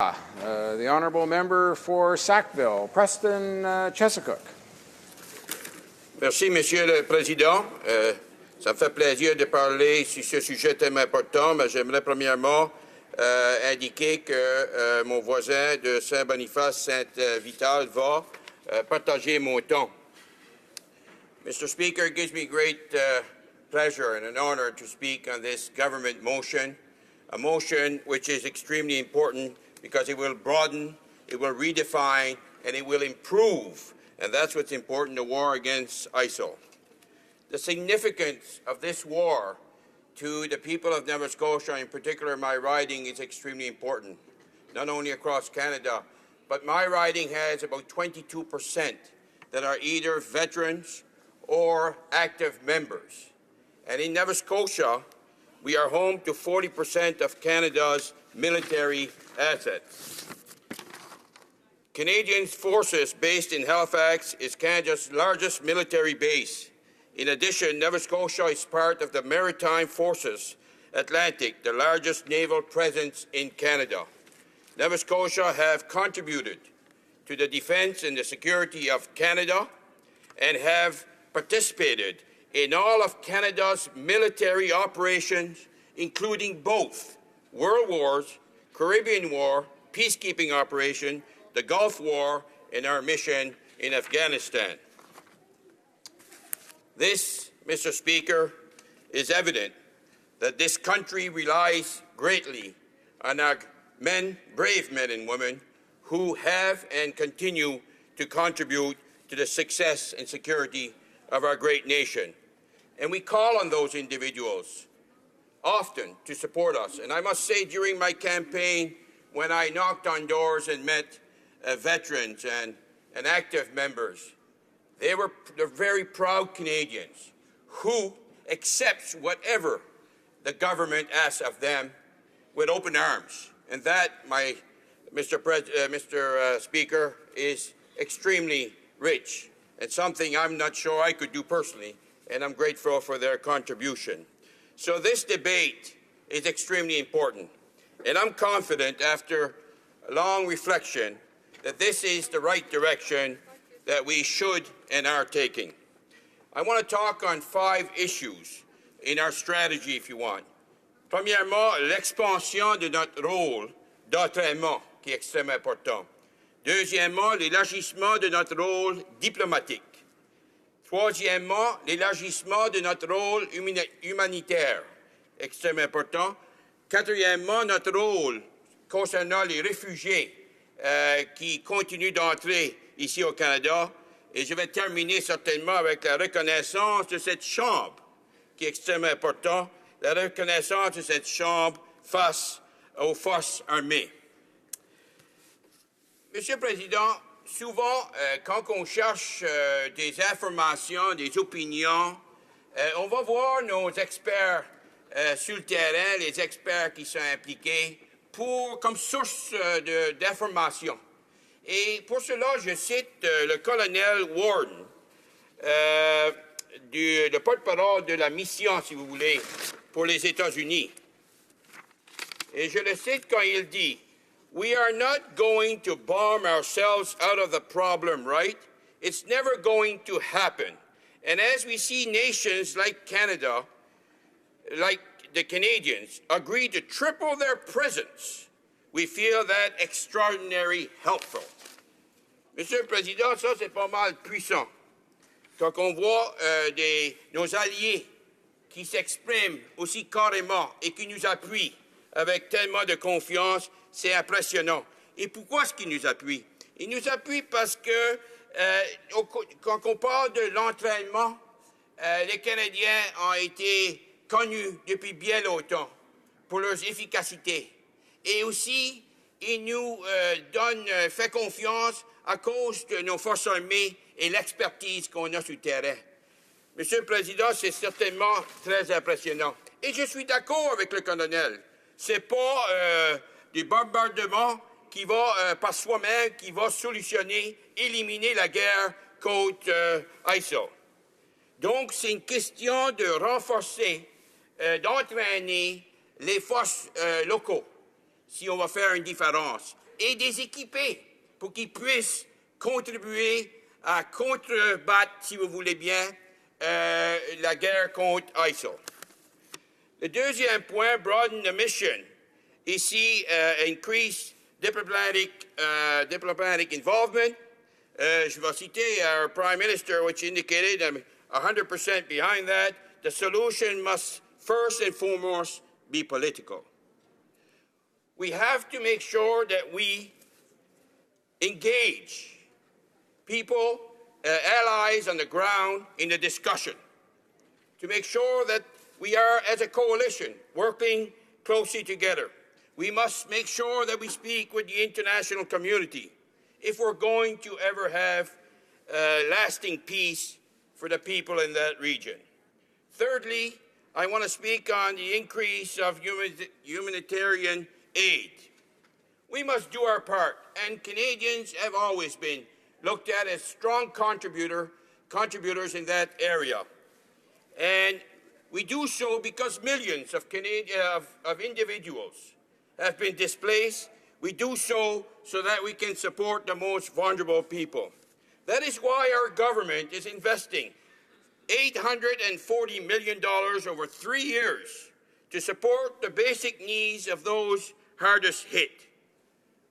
The honourable member for Sackville, Preston Chesapeake. Merci, Monsieur le Président. Ça me fait plaisir de parler sur ce sujet tellement important, mais j'aimerais premièrement indiquer que mon voisin de Saint-Boniface-Saint-Vital va partager mon temps. Mr. Speaker, it gives me great pleasure and an honor to speak on this government motion, a motion which is extremely important because it will broaden, it will redefine, and it will improve. And that's what's important, the war against ISIL. The significance of this war to the people of Nova Scotia, in particular my riding, is extremely important, not only across Canada, but my riding has about 22% that are either veterans or active members. And in Nova Scotia, we are home to 40% of Canada's military assets. Canadian Forces based in Halifax is Canada's largest military base. In addition, Nova Scotia is part of the Maritime Forces Atlantic, the largest naval presence in Canada. Nova Scotia have contributed to the defence and the security of Canada and have participated in all of Canada's military operations, including both World Wars, Caribbean War, peacekeeping operation, the Gulf War, and our mission in Afghanistan. This, Mr. Speaker, is evident that this country relies greatly on our brave men and women who have and continue to contribute to the success and security of our great nation. And we call on those individuals often to support us. And I must say, during my campaign, when I knocked on doors and met veterans and active members, they're very proud Canadians who accepts whatever the government asks of them with open arms. And that, Mr. Speaker, is extremely rich and something I'm not sure I could do personally, and I'm grateful for their contribution. So this debate is extremely important, and I'm confident after a long reflection that this is the right direction that we should and are taking. I want to talk on 5 issues in our strategy, if you want. Premièrement, l'expansion de notre rôle d'entraînement, qui est extrêmement important. Deuxièmement, l'élargissement de notre rôle diplomatique. Troisièmement, l'élargissement de notre rôle humanitaire, extrêmement important. Quatrièmement, notre rôle concernant les réfugiés qui continuent d'entrer ici au Canada. Et je vais terminer certainement avec la reconnaissance de cette Chambre, qui est extrêmement important, la reconnaissance de cette Chambre face aux forces armées. Monsieur le Président, souvent, quand on cherche des informations, des opinions, on va voir nos experts sur le terrain, les experts qui sont impliqués, comme source d'informations. Et pour cela, je cite le colonel Warden, le porte-parole de la mission, si vous voulez, pour les États-Unis. Et je le cite quand il dit, "We are not going to bomb ourselves out of the problem, right? It's never going to happen. And as we see nations like Canada, like the Canadians, agree to triple their presence, we feel that extraordinarily helpful." Monsieur le Président, ça c'est pas mal puissant. Quand on voit nos alliés qui s'expriment aussi carrément et qui nous appuient avec tellement de confiance, c'est impressionnant. Et pourquoi est-ce qu'ils nous appuient? Ils nous appuient parce que quand on parle de l'entraînement, les Canadiens ont été connus depuis bien longtemps pour leur efficacité. Et aussi, ils nous fait confiance à cause de nos forces armées et l'expertise qu'on a sur le terrain. Monsieur le Président, c'est certainement très impressionnant. Et je suis d'accord avec le colonel. C'est pas des bombardements qui va par soi-même, qui va solutionner, éliminer la guerre contre ISIL. Donc, c'est une question de renforcer, d'entraîner les forces locaux, si on va faire une différence. et des équipés pour qu'ils puissent contribuer à combattre, si vous voulez bien, la guerre contre ISIL. Le deuxième point, broaden the mission. Ici, increase diplomatic involvement. Je vais citer our Prime Minister, which indicated I'm 100% behind that. The solution must first and foremost be political. We have to make sure that we engage people, allies on the ground in the discussion to make sure that we are, as a coalition, working closely together. We must make sure that we speak with the international community if we're going to ever have lasting peace for the people in that region. Thirdly, I want to speak on the increase of humanitarian aid. We must do our part, and Canadians have always been looked at as strong contributors in that area. And we do so because millions of individuals have been displaced. We do so that we can support the most vulnerable people. That is why our government is investing $840 million over 3 years to support the basic needs of those hardest hit.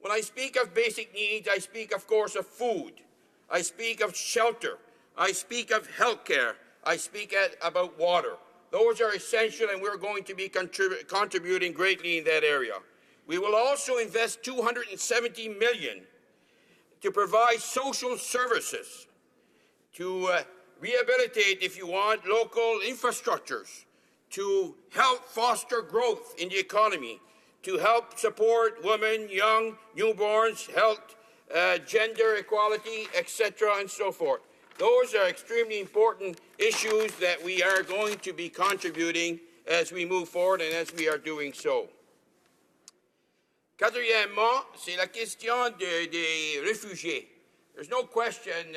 When I speak of basic needs, I speak, of course, of food. I speak of shelter. I speak of health care. I speak about water. Those are essential, and we're going to be contributing greatly in that area. We will also invest $270 million to provide social services, to rehabilitate, if you want, local infrastructures, to help foster growth in the economy, to help support women, young, newborns, health, gender equality, etc., and so forth. Those are extremely important issues that we are going to be contributing as we move forward and as we are doing so. Quatrièmement, c'est la question des réfugiés. There's no question,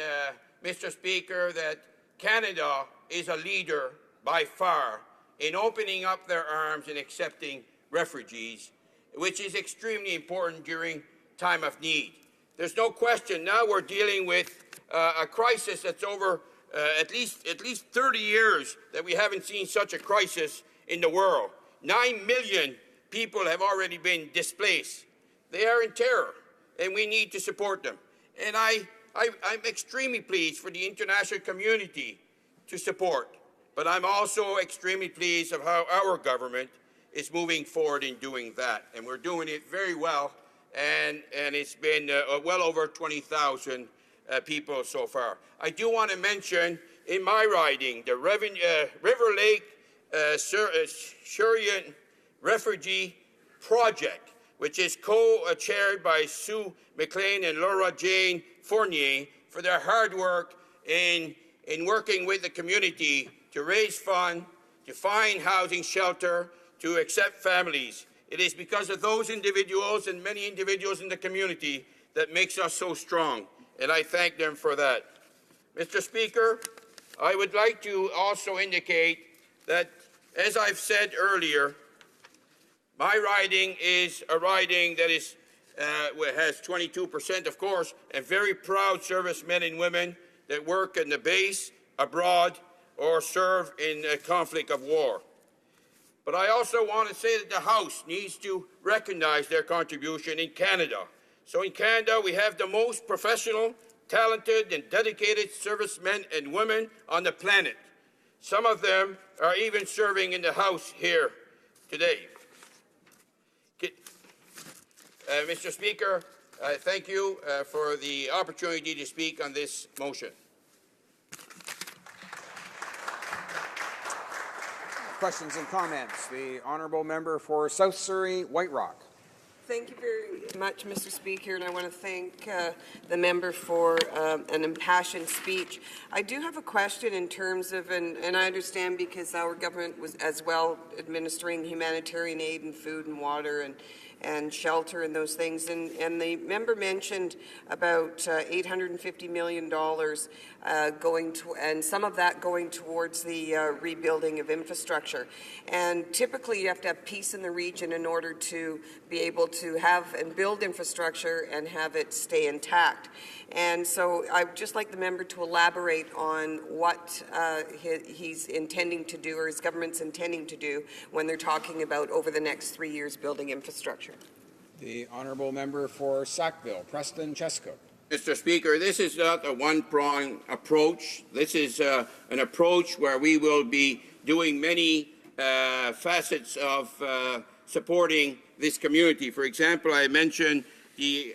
Mr. Speaker, that Canada is a leader by far in opening up their arms and accepting refugees, which is extremely important during time of need. There's no question now we're dealing with a crisis that's over at least 30 years that we haven't seen such a crisis in the world. 9 million people have already been displaced. They are in terror, and we need to support them. And I'm extremely pleased for the international community to support, but I'm also extremely pleased of how our government is moving forward in doing that. And we're doing it very well, and it's been well over 20,000 people so far. I do want to mention in my riding the River Lake Syrian Refugee Project, which is co-chaired by Sue McLean and Laura Jane Fournier for their hard work in working with the community to raise funds, to find housing shelter, to accept families. It is because of those individuals and many individuals in the community that makes us so strong, and I thank them for that. Mr. Speaker, I would like to also indicate that, as I've said earlier, my riding is a riding that has 22%, of course, and very proud servicemen and women that work in the base, abroad, or serve in a conflict of war. But I also want to say that the House needs to recognize their contribution in Canada. So in Canada, we have the most professional, talented, and dedicated servicemen and women on the planet. Some of them are even serving in the House here today. Mr. Speaker, thank you for the opportunity to speak on this motion. Questions and comments. The honourable member for South Surrey, White Rock. Thank you very much, Mr. Speaker, and I want to thank the member for an impassioned speech. I do have a question in terms of, and I understand because our government was as well administering humanitarian aid and food and water and shelter and those things. And the member mentioned about $850 million going to, and some of that going towards the rebuilding of infrastructure. And typically you have to have peace in the region in order to be able to have and build infrastructure and have it stay intact. And so I'd just like the member to elaborate on what he's intending to do, or his government's intending to do, when they're talking about over the next 3 years building infrastructure. The honourable member for Sackville, Preston Chesapeake. Mr. Speaker, this is not a one-pronged approach. This is an approach where we will be doing many facets of supporting this community. For example, I mentioned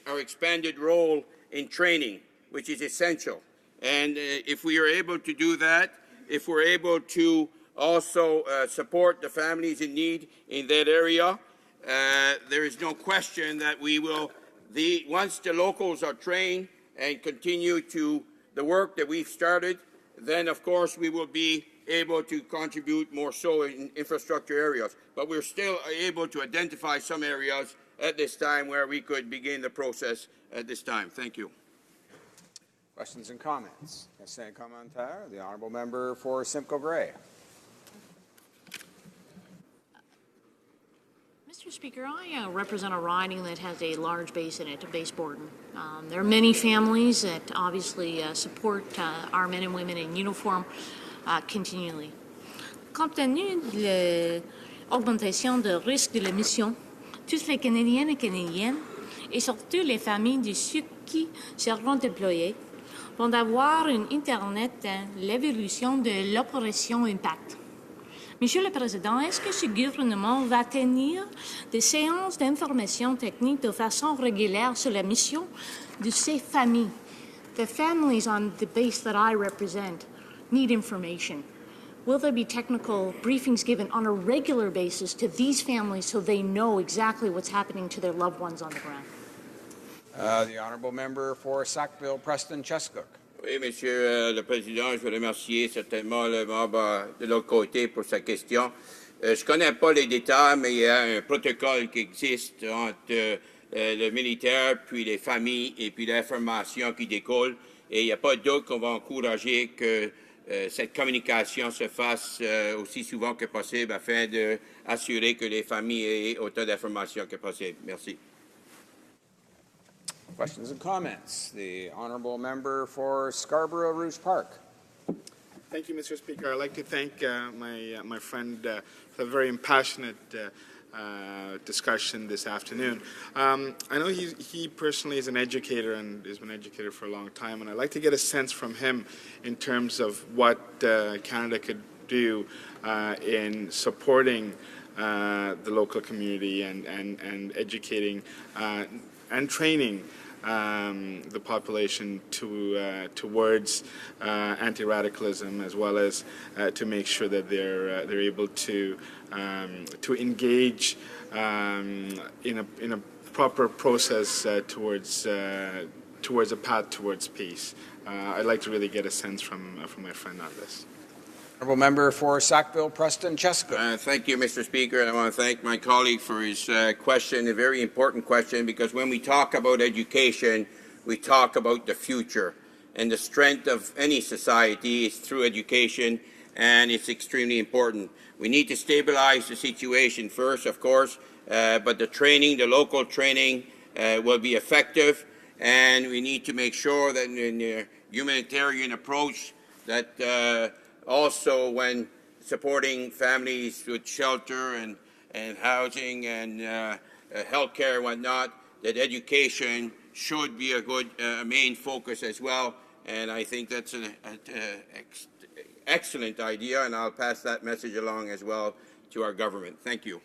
our expanded role in training, which is essential. And if we are able to do that, if we're able to also support the families in need in that area, there is no question that we will, once the locals are trained and continue to the work that we've started, then of course we will be able to contribute more so in infrastructure areas. But we're still able to identify some areas at this time where we could begin the process at this time. Thank you. Questions and comments? Commentaires. The honourable member for Simcoe Grey. Mr. Speaker, I represent a riding that has a large base in it, base Borden. There are many families that obviously support our men and women in uniform continually. Compte tenu de l'augmentation de risque de la mission, tous les Canadiens et Canadiennes, et surtout les familles de ceux qui seront déployés, vont avoir un Internet l'évolution de l'opération Impact. Monsieur le Président, est-ce que ce gouvernement va tenir des séances d'information technique de façon régulière sur la mission de ces familles? The families on the base that I represent need information. Will there be technical briefings given on a regular basis to these families so they know exactly what's happening to their loved ones on the ground? The honourable member for Sackville, Preston Chesapeake. Oui, Monsieur le Président, je veux remercier certainement le membre de l'autre côté pour sa question. Je ne connais pas les détails, mais il y a un protocole qui existe entre le militaire, puis les familles, et puis l'information qui découle. Et il n'y a pas de doute qu'on va encourager que cette communication se fasse aussi souvent que possible afin d'assurer que les familles aient autant d'informations que possible. Merci. Questions and comments? The honourable member for Scarborough Rouge Park. Thank you, Mr. Speaker. I'd like to thank my friend for a very impassionate discussion this afternoon. I know he personally is an educator and has been an educator for a long time, and I'd like to get a sense from him in terms of what Canada could do in supporting the local community and educating and training the population towards anti-radicalism, as well as to make sure that they're able to engage in a proper process towards a path towards peace. I'd like to really get a sense from my friend on this. Honourable member for Sackville, Preston Chesapeake. Thank you, Mr. Speaker, and I want to thank my colleague for his question, a very important question, because when we talk about education, we talk about the future, and the strength of any society is through education, and it's extremely important. We need to stabilize the situation first, of course, but the training, the local training, will be effective, and we need to make sure that in the humanitarian approach that also when supporting families with shelter and housing and health care and whatnot, that education should be a good main focus as well. And I think that's an excellent idea, and I'll pass that message along as well to our government. Thank you.